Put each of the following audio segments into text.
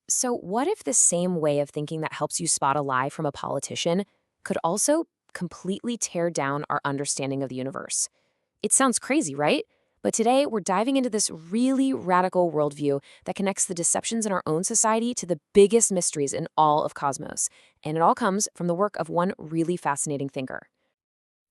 So what if the same way of thinking that helps you spot a lie from a politician could also completely tear down our understanding of the universe? It sounds crazy, right? But today, we're diving into this really radical worldview that connects the deceptions in our own society to the biggest mysteries in all of cosmos. And it all comes from the work of one really fascinating thinker.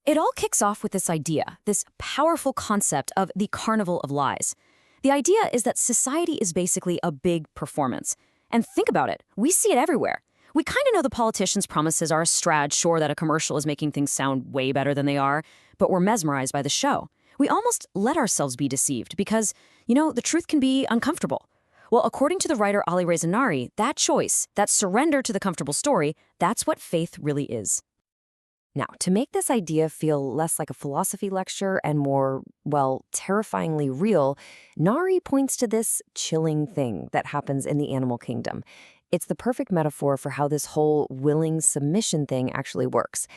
It all kicks off with this idea, this powerful concept of the Carnival of Lies. The idea is that society is basically a big performance. And think about it, we see it everywhere. We kind of know the politicians' promises are a strad, sure that a commercial is making things sound way better than they are, but we're mesmerized by the show. We almost let ourselves be deceived because, the truth can be uncomfortable. Well, according to the writer Ali Rezanari, that choice, that surrender to the comfortable story, that's what faith really is. Now, to make this idea feel less like a philosophy lecture and more, terrifyingly real, Nari points to this chilling thing that happens in the animal kingdom. It's the perfect metaphor for how this whole willing submission thing actually works.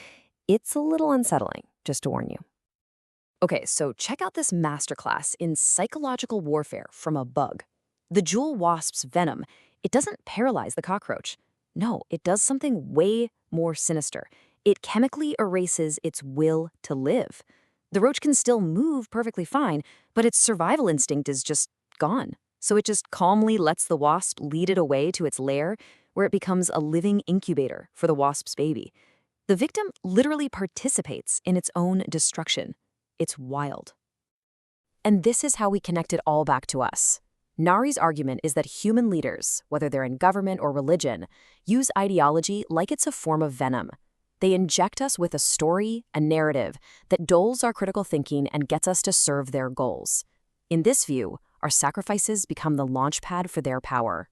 It's a little unsettling, just to warn you. Okay, so check out this masterclass in psychological warfare from a bug. The jewel wasp's venom, it doesn't paralyze the cockroach. No, it does something way more sinister. It chemically erases its will to live. The roach can still move perfectly fine, but its survival instinct is just gone. So it just calmly lets the wasp lead it away to its lair, where it becomes a living incubator for the wasp's baby. The victim literally participates in its own destruction. It's wild. And this is how we connect it all back to us. Nari's argument is that human leaders, whether they're in government or religion, use ideology like it's a form of venom. They inject us with a story, a narrative, that dulls our critical thinking and gets us to serve their goals. In this view, our sacrifices become the launchpad for their power.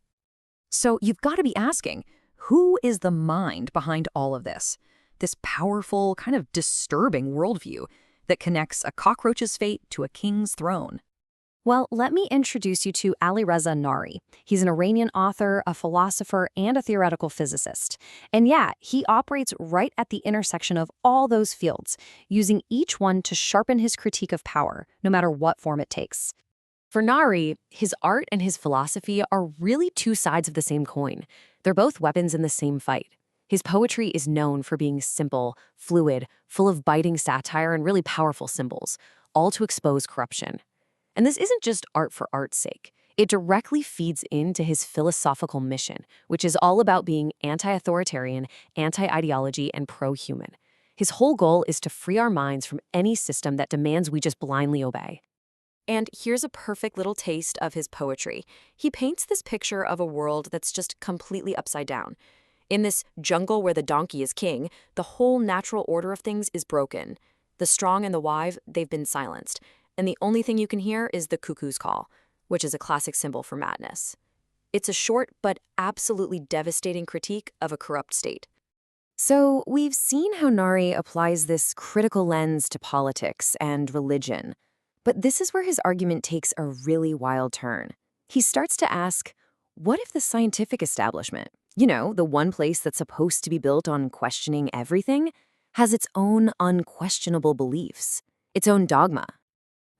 So you've got to be asking, who is the mind behind all of this? This powerful, kind of disturbing worldview that connects a cockroach's fate to a king's throne. Well, let me introduce you to Alireza Nari. He's an Iranian author, a philosopher, and a theoretical physicist. And yeah, he operates right at the intersection of all those fields, using each one to sharpen his critique of power, no matter what form it takes. For Nari, his art and his philosophy are really two sides of the same coin. They're both weapons in the same fight. His poetry is known for being simple, fluid, full of biting satire and really powerful symbols, all to expose corruption. And this isn't just art for art's sake. It directly feeds into his philosophical mission, which is all about being anti-authoritarian, anti-ideology, and pro-human. His whole goal is to free our minds from any system that demands we just blindly obey. And here's a perfect little taste of his poetry. He paints this picture of a world that's just completely upside down. In this jungle where the donkey is king, the whole natural order of things is broken. The strong and the wise, they've been silenced. And the only thing you can hear is the cuckoo's call, which is a classic symbol for madness. It's a short but absolutely devastating critique of a corrupt state. So we've seen how Nari applies this critical lens to politics and religion. But this is where his argument takes a really wild turn. He starts to ask, what if the scientific establishment, the one place that's supposed to be built on questioning everything, has its own unquestionable beliefs, its own dogma?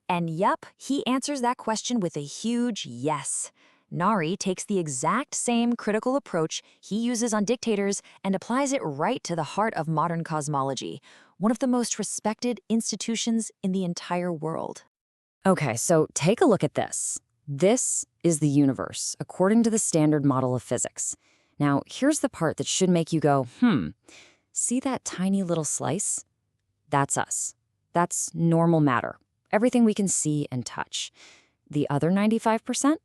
And yup, he answers that question with a huge yes. Nari takes the exact same critical approach he uses on dictators and applies it right to the heart of modern cosmology, one of the most respected institutions in the entire world. Okay, so take a look at this. This is the universe, according to the standard model of physics. Now, here's the part that should make you go, see that tiny little slice? That's us. That's normal matter. Everything we can see and touch. The other 95%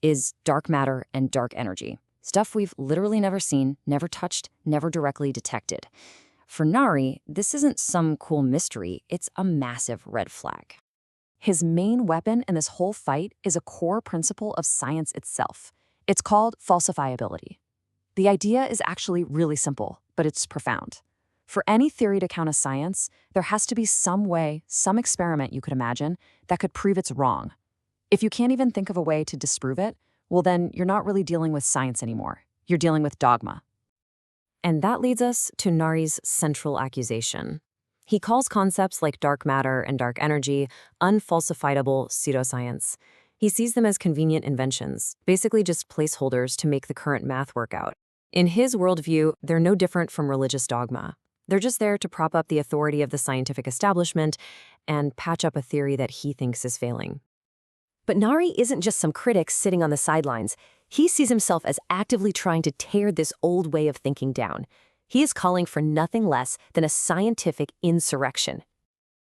is dark matter and dark energy. Stuff we've literally never seen, never touched, never directly detected. For Nari, this isn't some cool mystery, it's a massive red flag. His main weapon in this whole fight is a core principle of science itself. It's called falsifiability. The idea is actually really simple, but it's profound. For any theory to count as science, there has to be some way, some experiment you could imagine, that could prove it's wrong. If you can't even think of a way to disprove it, well then you're not really dealing with science anymore. You're dealing with dogma. And that leads us to Nari's central accusation. He calls concepts like dark matter and dark energy unfalsifiable pseudoscience. He sees them as convenient inventions, basically just placeholders to make the current math work out. In his worldview, they're no different from religious dogma. They're just there to prop up the authority of the scientific establishment and patch up a theory that he thinks is failing. But Nari isn't just some critic sitting on the sidelines. He sees himself as actively trying to tear this old way of thinking down. He is calling for nothing less than a scientific insurrection.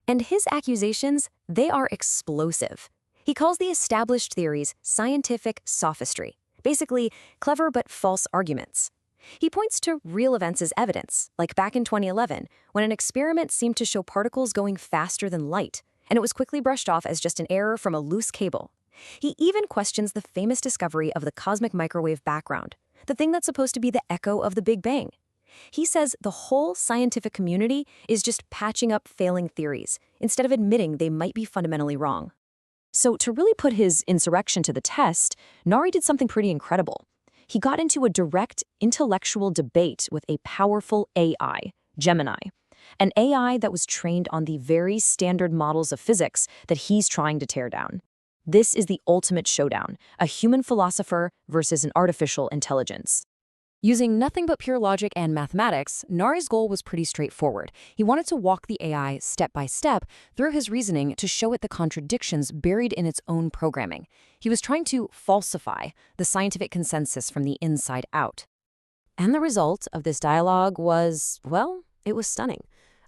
And his accusations, they are explosive. He calls the established theories scientific sophistry, basically clever but false arguments. He points to real events as evidence, like back in 2011, when an experiment seemed to show particles going faster than light, and it was quickly brushed off as just an error from a loose cable. He even questions the famous discovery of the cosmic microwave background, the thing that's supposed to be the echo of the Big Bang. He says the whole scientific community is just patching up failing theories, instead of admitting they might be fundamentally wrong. So to really put his insurrection to the test, Nari did something pretty incredible. He got into a direct intellectual debate with a powerful AI, Gemini, an AI that was trained on the very standard models of physics that he's trying to tear down. This is the ultimate showdown, a human philosopher versus an artificial intelligence. Using nothing but pure logic and mathematics, Nari's goal was pretty straightforward. He wanted to walk the AI step by step through his reasoning to show it the contradictions buried in its own programming. He was trying to falsify the scientific consensus from the inside out. And the result of this dialogue was, well, it was stunning.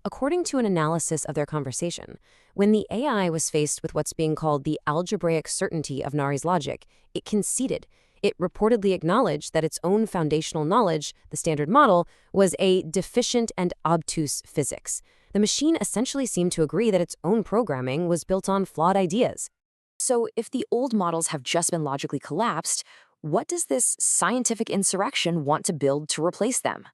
According to an analysis of their conversation, when the AI was faced with what's being called the algebraic certainty of Nari's logic, it conceded. It reportedly acknowledged that its own foundational knowledge, the standard model, was a deficient and obtuse physics. The machine essentially seemed to agree that its own programming was built on flawed ideas. So if the old models have just been logically collapsed, what does this scientific insurrection want to build to replace them?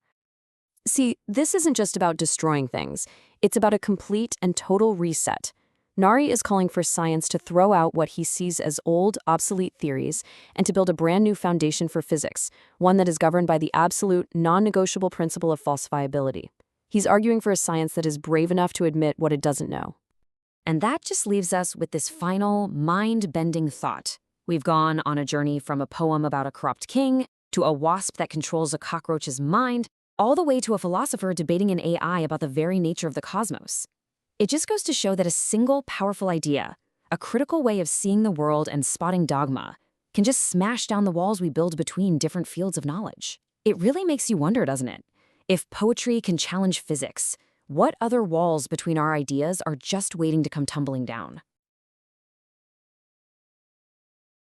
See, this isn't just about destroying things. It's about a complete and total reset. Nari is calling for science to throw out what he sees as old, obsolete theories and to build a brand new foundation for physics, one that is governed by the absolute, non-negotiable principle of falsifiability. He's arguing for a science that is brave enough to admit what it doesn't know. And that just leaves us with this final, mind-bending thought. We've gone on a journey from a poem about a corrupt king to a wasp that controls a cockroach's mind, all the way to a philosopher debating an AI about the very nature of the cosmos. It just goes to show that a single powerful idea, a critical way of seeing the world and spotting dogma, can just smash down the walls we build between different fields of knowledge. It really makes you wonder, doesn't it? If poetry can challenge physics, what other walls between our ideas are just waiting to come tumbling down?